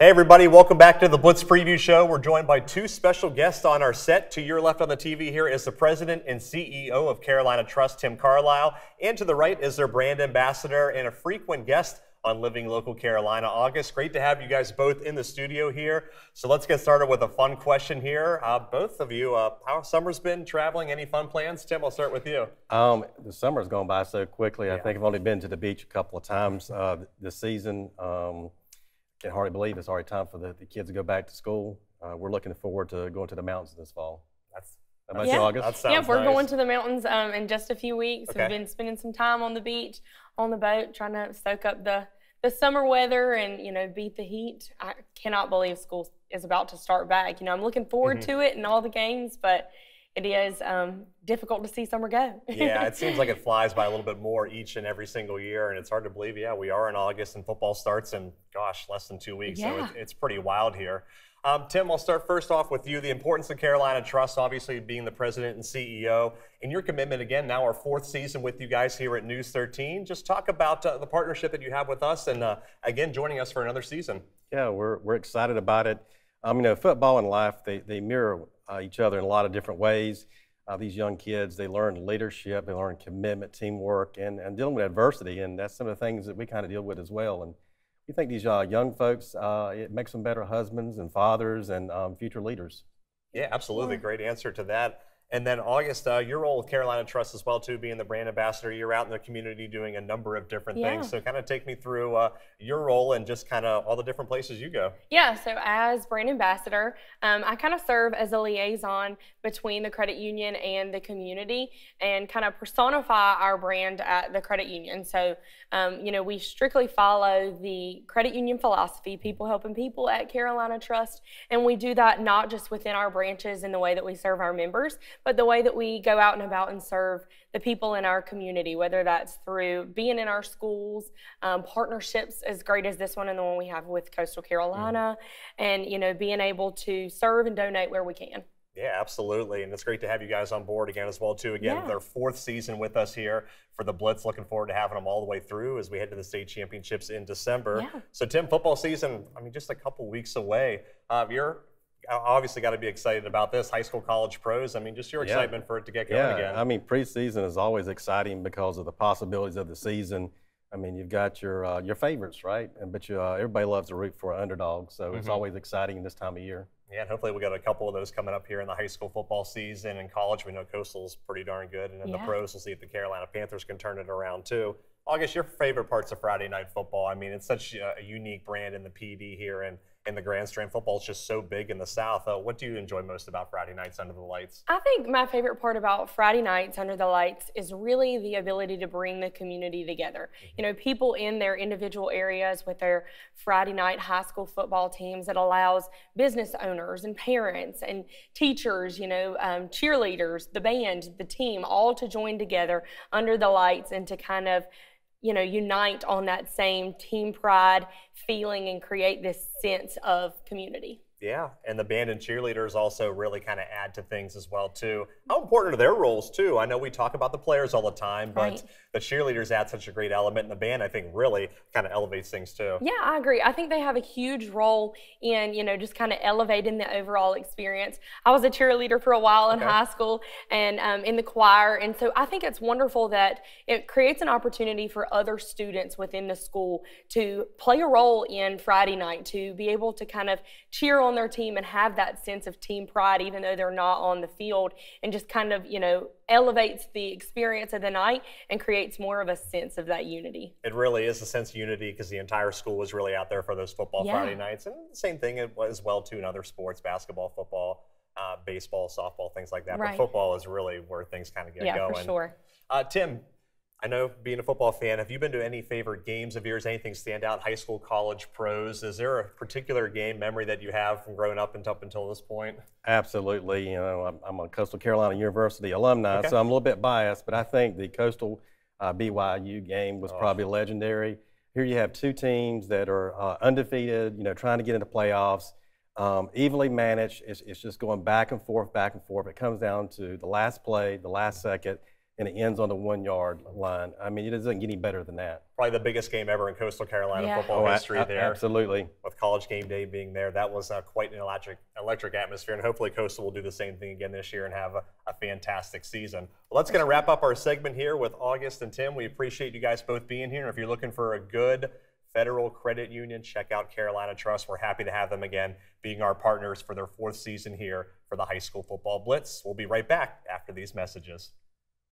Hey everybody, welcome back to the Blitz Preview Show. We're joined by two special guests on our set. To your left on the TV here is the President and CEO of Carolina Trust, Tim Carlisle. And to the right is their brand ambassador and a frequent guest on Living Local Carolina, August. Great to have you guys both in the studio here. So let's get started with a fun question here. Both of you, how summer's been traveling? Any fun plans? Tim, I'll start with you. The summer's gone by so quickly. I think I've only been to the beach a couple of times this season. Can hardly believe it's already time for the kids to go back to school. We're looking forward to going to the mountains this fall. How about you, August? We're going to the mountains in just a few weeks. Okay. We've been spending some time on the beach, on the boat, trying to soak up the summer weather and, beat the heat. I cannot believe school is about to start back. I'm looking forward to it and all the games, but it is difficult to see summer go. Yeah, it seems like it flies by a little bit more each and every single year, and it's hard to believe, we are in August and football starts in, gosh, less than 2 weeks, so it's pretty wild here. Tim, I'll start first off with you. The importance of Carolina Trust, obviously being the president and CEO, and your commitment, again, now our fourth season with you guys here at News 13. Just talk about the partnership that you have with us and, again, joining us for another season. Yeah, we're excited about it. Football and life, they mirror each other in a lot of different ways. These young kids, they learn leadership, they learn commitment, teamwork, and dealing with adversity, and that's some of the things that we kind of deal with as well. And we think these young folks, it makes them better husbands and fathers and future leaders. Yeah, absolutely. Great answer to that. And then August, your role with Carolina Trust as well, too, being the brand ambassador. You're out in the community doing a number of different things. So kind of take me through your role and just kind of all the different places you go. Yeah, so as brand ambassador, I kind of serve as a liaison between the credit union and the community and kind of personify our brand at the credit union. So, we strictly follow the credit union philosophy, people helping people at Carolina Trust. And we do that not just within our branches and the way that we serve our members, but the way that we go out and about and serve the people in our community, whether that's through being in our schools, partnerships as great as this one and the one we have with Coastal Carolina, and being able to serve and donate where we can. Yeah, absolutely. And it's great to have you guys on board again as well, too. Again, their fourth season with us here for the Blitz. Looking forward to having them all the way through as we head to the state championships in December. So, Tim, football season, just a couple weeks away. You're obviously got to be excited about this. High school, college, pros. Just your excitement for it to get going again. Preseason is always exciting because of the possibilities of the season. You've got your favorites, right? But everybody loves to root for an underdog, so it's always exciting this time of year. Yeah, and hopefully we got a couple of those coming up here in the high school football season. In college, we know Coastal's pretty darn good, and in the pros, we'll see if the Carolina Panthers can turn it around too. August, your favorite parts of Friday night football? It's such a unique brand in the PD here, and the Grand Strand football is just so big in the South. What do you enjoy most about Friday nights under the lights? I think my favorite part about Friday nights under the lights is really the ability to bring the community together. People in their individual areas with their Friday night high school football teams. That allows business owners and parents and teachers, cheerleaders, the band, the team, all to join together under the lights and to kind of unite on that same team pride feeling and create this sense of community. Yeah, and the band and cheerleaders also really kind of add to things as well, too. How important are their roles, too? I know we talk about the players all the time, but the cheerleaders add such a great element, and the band, I think, really kind of elevates things, too. Yeah, I agree. I think they have a huge role in, just kind of elevating the overall experience. I was a cheerleader for a while in high school and in the choir, and so I think it's wonderful that it creates an opportunity for other students within the school to play a role in Friday night, to be able to kind of cheer on their team and have that sense of team pride even though they're not on the field, and just kind of elevates the experience of the night and creates more of a sense of that unity. It really is a sense of unity because the entire school is really out there for those football Friday nights, and the same thing as well too in other sports, basketball, football, baseball, softball, things like that. But football is really where things kind of get going. Yeah, for sure. Tim, I know, being a football fan, have you been to any favorite games of yours? Anything stand out? High school, college, pros? Is there a particular game memory that you have from growing up until this point? Absolutely. I'm a Coastal Carolina University alumni, so I'm a little bit biased, but I think the Coastal BYU game was probably legendary. Here you have two teams that are undefeated, trying to get into playoffs, evenly managed. It's just going back and forth, back and forth. It comes down to the last play, the last second. and it ends on the 1-yard line. I mean, it doesn't get any better than that. Probably the biggest game ever in Coastal Carolina football history there. Absolutely. With College game day being there, that was quite an electric atmosphere, and hopefully Coastal will do the same thing again this year and have a fantastic season. Well, that's going to wrap up our segment here with August and Tim. We appreciate you guys both being here. And if you're looking for a good Federal Credit Union, check out Carolina Trust. We're happy to have them again, being our partners for their 4th season here for the High School Football Blitz. We'll be right back after these messages.